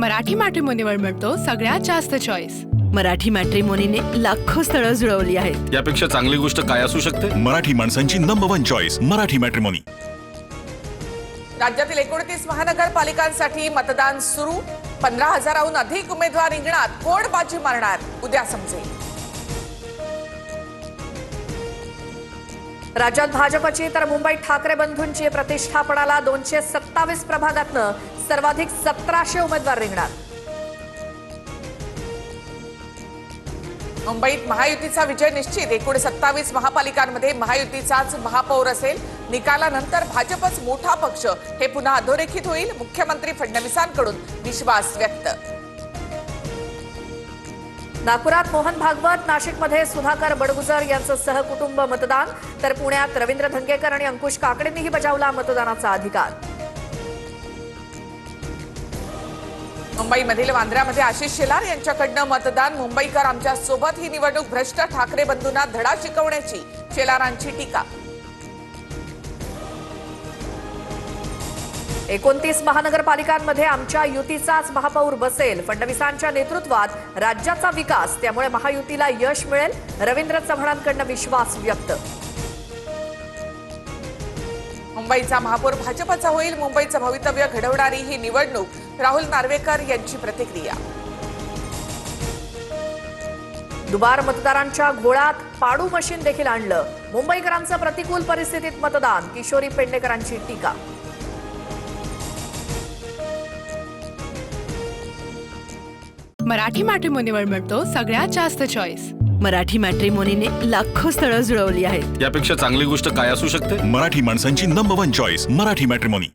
मराठी मॅट्रिमोनीवर मिळतो सगळ्यात जास्त चॉईस। मराठी मॅट्रिमोनीने लाखो स्थळं जुळवली आहेत। यापेक्षा चांगली गोष्ट काय असू शकते? मराठी माणसांची नंबर 1 चॉईस मराठी मॅट्रिमोनी। राज्यातील 29 महानगरपालिकांसाठी मतदान सुरू। 15,000हून अधिक उमेदवार रिंगणात। कोण बाजी मारणार उद्या समजेल। राज्यात भाजपची तर मुंबईत ठाकरे बंधूंची प्रतिष्ठा पडाला। 227 प्रभागातनं सर्वाधिक 1700 उमेदवार रिंगणात। मुंबईत महायुतीचा विजय निश्चित। एकूण 27 महापालिकांमध्ये महायुतीचाच महापौर असेल। निकालानंतर भाजपच मोठा पक्ष हे पुन्हा अधोरेखित होईल। मुख्यमंत्री फडणवीसांकडून विश्वास व्यक्त। नागपुरात मोहन भागवत, नाशिकमध्ये सुधाकर बडगुजर यांचं सहकुटुंब मतदान, तर पुण्यात रवींद्र धंगेकर आणि अंकुश काकडेंनीही बजावला मतदानाचा अधिकार। मुंबईमधील वांद्र्यामध्ये आशिष शेलार यांच्याकडनं मतदान। मुंबईकर आमच्या सोबत, ही निवडणूक भ्रष्ट। ठाकरे बंधूंना धडा शिकवण्याची शेलारांची टीका। 29 महानगरपालिकांमध्ये आमच्या युतीचाच महापौर बसेल। फडणवीसांच्या नेतृत्वात राज्याचा विकास, त्यामुळे महायुतीला यश मिळेल। रवींद्र चव्हाणांकडनं विश्वास व्यक्त। मुंबईचा महापौर भाजपचा होईल। मुंबईचं भवितव्य घडवणारी ही निवडणूक। राहुल नार्वेकर यांची प्रतिक्रिया। दुबार मतदारांच्या घोळात पाडू मशीन देखील आणलं। मुंबईकरांचं प्रतिकूल परिस्थितीत मतदान। किशोरी पेडणेकरांची टीका। मराठी मॅट्रिमोनीवर मिळतो सगळ्यात जास्त चॉईस। मराठी मॅट्रिमोनीने लाखो स्थळं जुळवली आहेत। यापेक्षा चांगली गोष्ट काय असू शकते? मराठी माणसांची नंबर 1 चॉईस मराठी मॅट्रिमोनी।